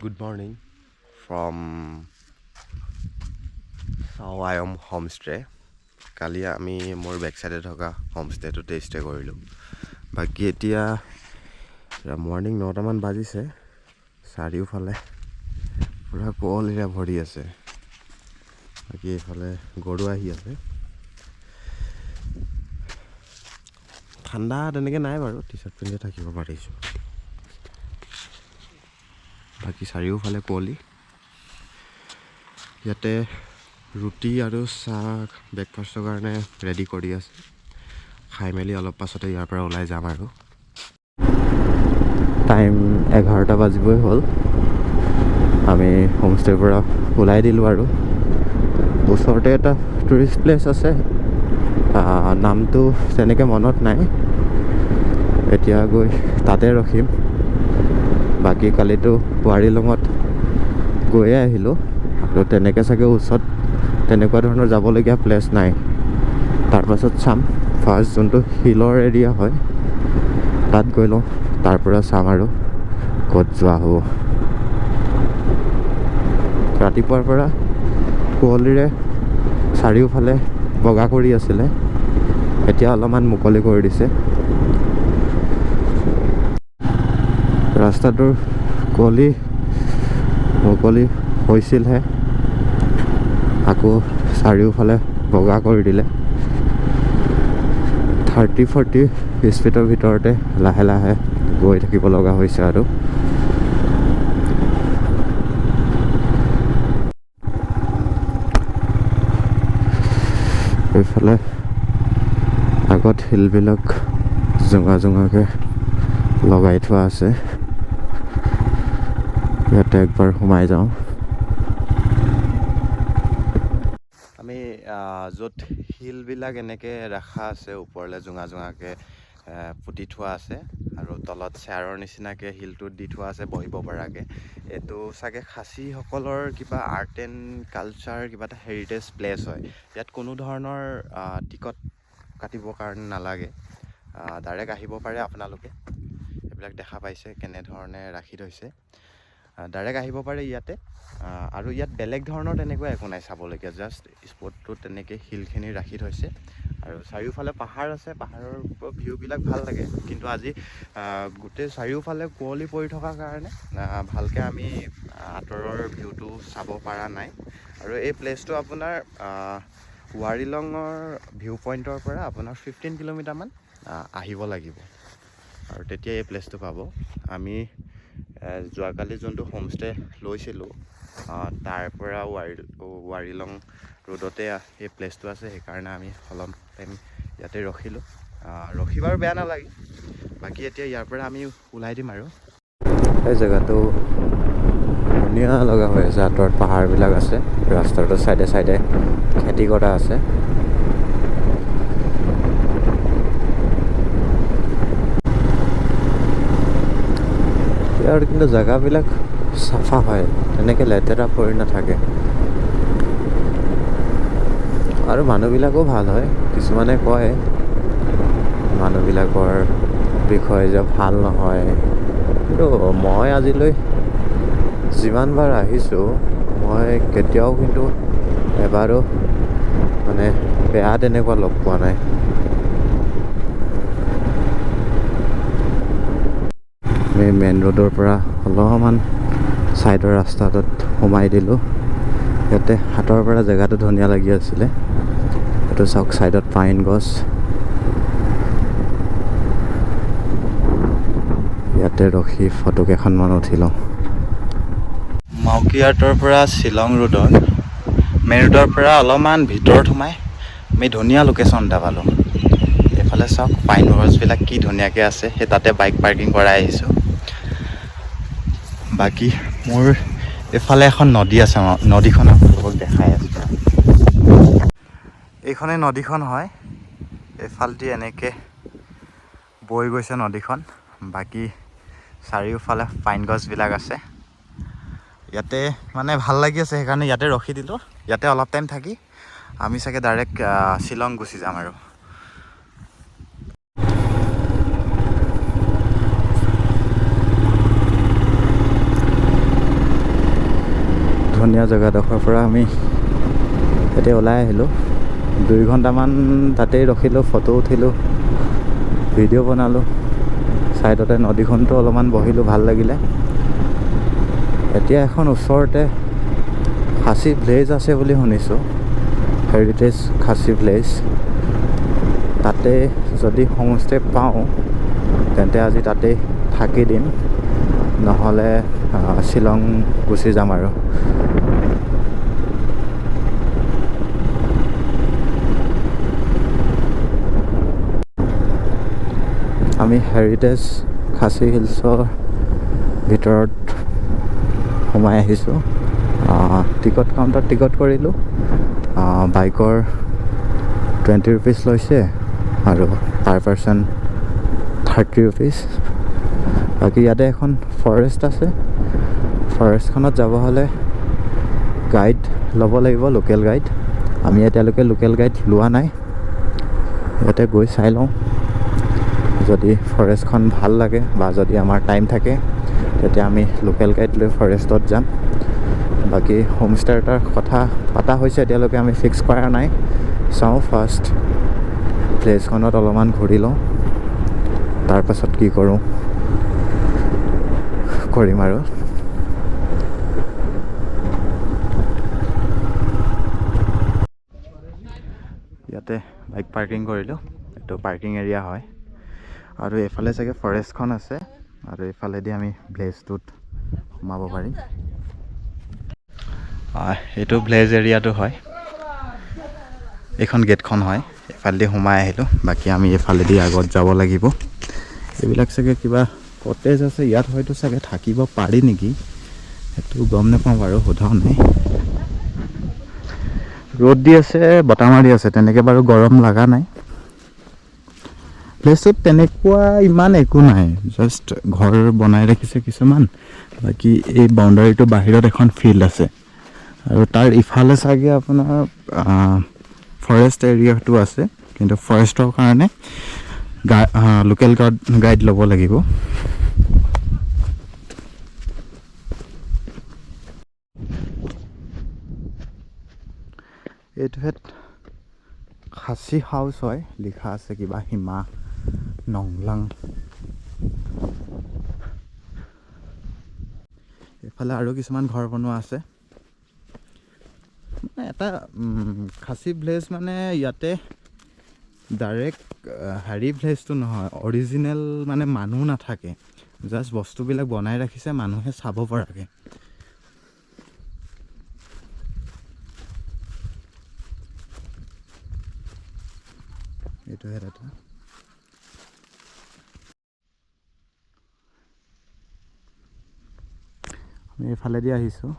Good morning from Sawayom Homestay. কালি আমি মোৰ back চাইডে থকা হোমষ্টেটোতে ষ্টে কৰিলোঁ। বাকী এতিয়া মৰ্ণিং 9টামান বাজিছে। চাৰিওফালে পুৰা কুঁৱলীৰে ভৰি আছে। বাকী এইফালে গৰু আহি আছে। ঠাণ্ডা তেনেকৈ নাই বাৰু, টি চাৰ্ট পিন্ধি থাকিব পাৰিছোঁ। বাকী চাৰিওফালে কুঁৱলী। ইয়াতে ৰুটি আৰু চাহ ব্ৰেকফাষ্টৰ কাৰণে ৰেডি কৰি আছে। খাই মেলি অলপ পাছতে ইয়াৰ পৰা ওলাই যাম আৰু। টাইম 11টা বাজিবই হ'ল। আমি হোমষ্টেৰ পৰা ওলাই দিলোঁ আৰু। ওচৰতে এটা টুৰিষ্ট প্লেচ আছে, নামটো তেনেকৈ মনত নাই। এতিয়া গৈ তাতে ৰখিম। বাকী কালিতো ৱাৰিলঙত গৈয়ে আহিলোঁ আৰু তেনেকৈ চাগে ওচৰত তেনেকুৱা ধৰণৰ যাবলগীয়া প্লেচ নাই। তাৰপাছত চাম, ফাৰ্ষ্ট যোনটো হিলৰ এৰিয়া হয় তাত গৈ লওঁ, তাৰপৰা চাম আৰু ক'ত যোৱা হ'ব। ৰাতিপুৱাৰ পৰা কুঁৱলীৰে চাৰিওফালে বগা কৰি আছিলে, এতিয়া অলপমান মুকলি কৰি দিছে। ৰাস্তাটোৰ কুঁৱলী মুকলি হৈছিলহে, আকৌ চাৰিওফালে বগা কৰি দিলে। 30-40 স্পীডৰ ভিতৰতে লাহে লাহে গৈ থাকিব লগা হৈছে আৰু। এইফালে আগত শিলবিলাক জোঙা জোঙাকৈ লগাই থোৱা আছে। ইয়াতে একবাৰ সোমাই যাওঁ। আমি য'ত শিলবিলাক এনেকৈ ৰখা আছে, ওপৰলৈ জোঙা জোঙাকৈ পুতি থোৱা আছে আৰু তলত চেয়াৰৰ নিচিনাকৈ শিলটোত দি থোৱা আছে বহিব পৰাকৈ। এইটো চাগে খাচীসকলৰ কিবা আৰ্ট এণ্ড কালচাৰ কিবা এটা হেৰিটেজ প্লেচ হয়। ইয়াত কোনো ধৰণৰ টিকট কাটিবৰ কাৰণে নালাগে, ডাইৰেক্ট আহিব পাৰে আপোনালোকে। এইবিলাক দেখা পাইছে কেনেধৰণে ৰাখি থৈছে, ডাইৰেক্ট আহিব পাৰে ইয়াতে। আৰু ইয়াত বেলেগ ধৰণৰ তেনেকুৱা একো নাই চাবলগীয়া, জাষ্ট স্পটটোত তেনেকৈ শিলখিনি ৰাখি থৈছে আৰু চাৰিওফালে পাহাৰ আছে। পাহাৰৰ ভিউবিলাক ভাল লাগে, কিন্তু আজি গোটেই চাৰিওফালে কুঁৱলী পৰি থকাৰ কাৰণে ভালকৈ আমি আঁতৰৰ ভিউটো চাব পৰা নাই। আৰু এই প্লেচটো আপোনাৰ ৱাৰিলঙৰ ভিউ পইণ্টৰ পৰা আপোনাৰ 15 কিলোমিটাৰমান আহিব লাগিব আৰু তেতিয়া এই প্লেচটো পাব। আমি যোৱাকালি যোনটো হোমষ্টে লৈছিলোঁ তাৰ পৰা ৱাৰিলং ৰোডতে এই প্লেচটো আছে, সেইকাৰণে আমি অলপ টাইম ইয়াতে ৰখিলোঁ। ৰখি বাৰু বেয়া নালাগে। বাকী এতিয়া ইয়াৰ পৰা আমি ওলাই দিম আৰু। এই জেগাটো ধুনীয়া লগা হৈ আছে, আঁতৰত পাহাৰবিলাক আছে, ৰাস্তাটোৰ চাইডে চাইডে খেতি কৰা আছে। ইয়াৰ কিন্তু জেগাবিলাক চাফা হয়, তেনেকৈ লেতেৰা পৰি নাথাকে আৰু মানুহবিলাকো ভাল হয়। কিছুমানে কয় মানুহবিলাকৰ বিষয়ে যে ভাল নহয়, কিন্তু মই আজিলৈ যিমানবাৰ আহিছোঁ মই কেতিয়াও কিন্তু এবাৰো মানে বেয়া তেনেকুৱা লগ পোৱা নাই। আমি মেইন ৰোডৰ পৰা অলপমান ছাইডৰ ৰাস্তাটোত সোমাই দিলোঁ। ইয়াতে হাতৰ পৰা জেগাটো ধুনীয়া লাগি আছিলে। এইটো চাওক, ছাইডত পাইন গছ। ইয়াতে ৰখি ফটো কেইখনমান উঠি লওঁ। মাউকিয়াৰ্টৰ পৰা শ্বিলং ৰোডত মেইন ৰোডৰ পৰা অলপমান ভিতৰত সোমাই আমি ধুনীয়া লোকেশ্যন এটা পালোঁ। এইফালে চাওক পাইন গছবিলাক কি ধুনীয়াকৈ আছে, সেই তাতে বাইক পাৰ্কিং কৰাই আহিছোঁ। বাকী মোৰ এইফালে এখন নদী আছে, নদীখন আপোনালোকক দেখাই আছোঁ। এইখনেই নদীখন হয়, এইফালেদি এনেকৈ বৈ গৈছে নদীখন। বাকী চাৰিওফালে পাইন গছবিলাক আছে। ইয়াতে মানে ভাল লাগি আছে, সেইকাৰণে ইয়াতে ৰখি দিলোঁ। ইয়াতে অলপ টাইম থাকি আমি চাগে ডাইৰেক্ট শ্বিলং গুচি যাম আৰু। ধুনীয়া জেগাডোখৰৰ পৰা আমি এতিয়া ওলাই আহিলোঁ। 2 ঘণ্টামান তাতেই ৰখিলোঁ, ফটো উঠিলোঁ, ভিডিঅ' বনালোঁ। ছাইডতে নদীখনটো অলপমান বহিলোঁ, ভাল লাগিলে। এতিয়া এখন ওচৰতে খাচী ভিলেজ আছে বুলি শুনিছোঁ, হেৰিটেজ খাচী ভিলেজ। তাতে যদি হোমষ্টে পাওঁ তেন্তে আজি তাতেই থাকি দিম, নহ'লে শ্বিলং গুচি যাম আৰু। আমি হেৰিটেজ খাচী হিলছৰ ভিতৰত সোমাই আহিছোঁ। টিকট কাউণ্টাৰত টিকট কৰিলোঁ। বাইকৰ 20 rupees লৈছে আৰু পাৰ পাৰ্চন 30 rupees। বাকী ইয়াতে এখন ফৰেষ্ট আছে, ফৰেষ্টখনত যাব হ'লে গাইড ল'ব লাগিব, লোকেল গাইড। আমি এতিয়ালৈকে লোকেল গাইড লোৱা নাই। ইয়াতে গৈ চাই লওঁ, যদি ফৰেষ্টখন ভাল লাগে বা যদি আমাৰ টাইম থাকে তেতিয়া আমি লোকেল গাইড লৈ ফৰেষ্টত যাম। বাকী হোমষ্টে এটাৰ কথা পতা হৈছে, এতিয়ালৈকে আমি ফিক্স কৰা নাই। চাওঁ, ফাৰ্ষ্ট প্লেচখনত অলপমান ঘূৰি লওঁ, তাৰপাছত কি কৰোঁ কৰিম আৰু। ইয়াতে বাইক পাৰ্কিং কৰিলোঁ, এইটো পাৰ্কিং এৰিয়া হয়। আৰু এইফালে চাগে ফৰেষ্টখন আছে, আৰু এইফালেদি আমি ভিলেজটোত সোমাব পাৰিম। এইটো ভিলেজ এৰিয়াটো হয়, এইখন গেটখন হয়। এইফালেদি সোমাই আহিলোঁ। বাকী আমি এইফালেদি আগত যাব লাগিব। এইবিলাক চাগে কিবা কটেজ আছে, ইয়াত হয়তো চাগে থাকিব পাৰি নেকি, সেইটো গম নাপাওঁ বাৰু, সোধাও নাই। ৰ'দ দি আছে, বতাহ মাৰি আছে, তেনেকৈ বাৰু গৰম লগা নাই। প্লেচটোত তেনেকুৱা ইমান একো নাই, জাষ্ট ঘৰ বনাই ৰাখিছে কিছুমান। বাকী এই বাউণ্ডাৰীটো বাহিৰত এখন ফিল্ড আছে, আৰু তাৰ ইফালে চাগে আপোনাৰ ফৰেষ্ট এৰিয়াটো আছে। কিন্তু ফৰেষ্টৰ কাৰণে লোকেল গাইড ল'ব লাগিব। এইটোহে খাচী হাউচ হয়, লিখা আছে কিবা হিমা নংলাং। এইফালে আৰু কিছুমান ঘৰ বনোৱা আছে। মানে এটা খাচী ভিলেজ মানে ইয়াতে ডাইৰেক্ট হেৰি ভিলেজটো নহয়, অৰিজিনেল মানে মানুহ নাথাকে, জাষ্ট বস্তুবিলাক বনাই ৰাখিছে মানুহে চাব পৰাকৈ। এইটোহে এটা। আমি এইফালেদি আহিছোঁ,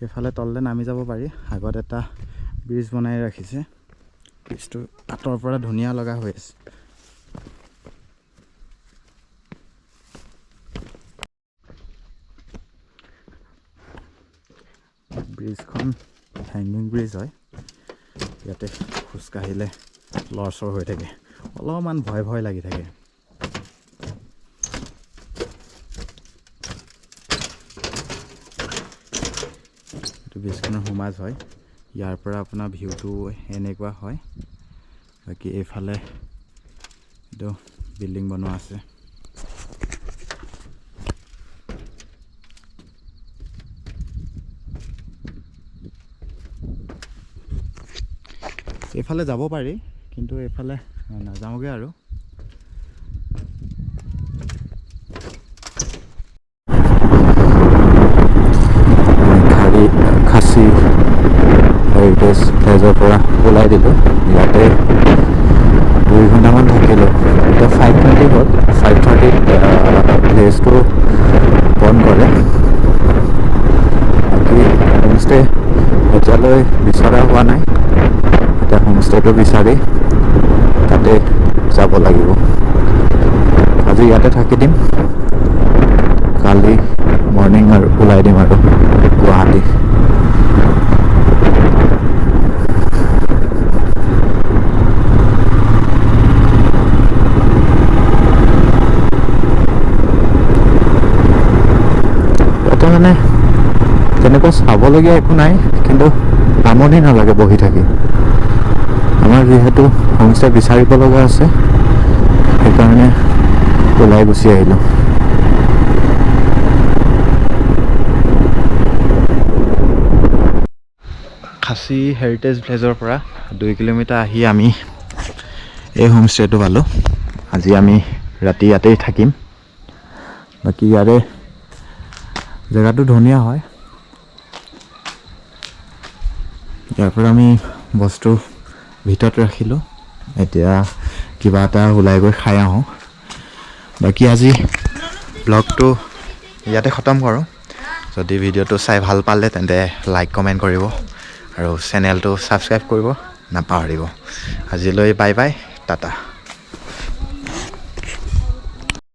এইফালে তললৈ নামি যাব পাৰি। আগত এটা ব্ৰিজ বনাই ৰাখিছে, ব্ৰিজটো আঁতৰ পৰা ধুনীয়া লগা হৈ আছে। ব্ৰিজখন হেংগিং ব্ৰিজ হয়, ইয়াতে খোজকাঢ়িলে লৰচৰ হৈ থাকে, অলপমান ভয় ভয় লাগি থাকে। এইটো ব্ৰিজখনৰ সোমাজ হয়, ইয়াৰ পৰা আপোনাৰ ভিউটো এনেকুৱা হয়। বাকী এইফালে এইটো বিল্ডিং বনোৱা আছে। এইফালে যাব পাৰি, কিন্তু এইফালে নাযাওঁগৈ আৰু। খাচী হেৰিটেজ ভিলেজৰ পৰা ওলাই দিলোঁ। ইয়াতে 2 ঘণ্টামান থাকিলোঁ। এতিয়া 5:30 হ'ল, 5:30ত ভিলেজটো বন্ধ কৰে। বাকী হোমষ্টে এতিয়ালৈ বিচৰা হোৱা নাই। এতিয়া হোমষ্টেটো বিচাৰি তাতে যাব লাগিব। আজি ইয়াতে থাকি দিম, কালি মৰ্ণিং আৰু ওলাই দিম আৰু গুৱাহাটী। ইয়াতে মানে তেনেকুৱা চাবলগীয়া একো নাই, কিন্তু আমনি নালাগে বহি থাকি। আমাৰ যিহেতু হোমষ্টে বিচাৰিব লগা আছে, সেইকাৰণে ওলাই গুচি আহিলোঁ। খাচী হেৰিটেজ ভিলেজৰ পৰা 2 কিলোমিটাৰ আহি আমি এই হোমষ্টেটো পালোঁ। আজি আমি ৰাতি ইয়াতেই থাকিম। বাকী ইয়াৰে জেগাটো ধুনীয়া হয়। ইয়াৰ পৰা আমি বস্তু ভিতৰত ৰাখিলোঁ। এতিয়া কিবা এটা ওলাই গৈ খাই আহোঁ। বাকী আজি ব্লগটো ইয়াতে খতম কৰোঁ। যদি ভিডিঅ'টো চাই ভাল পালে তেন্তে লাইক কমেণ্ট কৰিব আৰু চেনেলটো ছাবস্ক্ৰাইব কৰিব নাপাহৰিব। আজিলৈ বাই বাই, টাটা।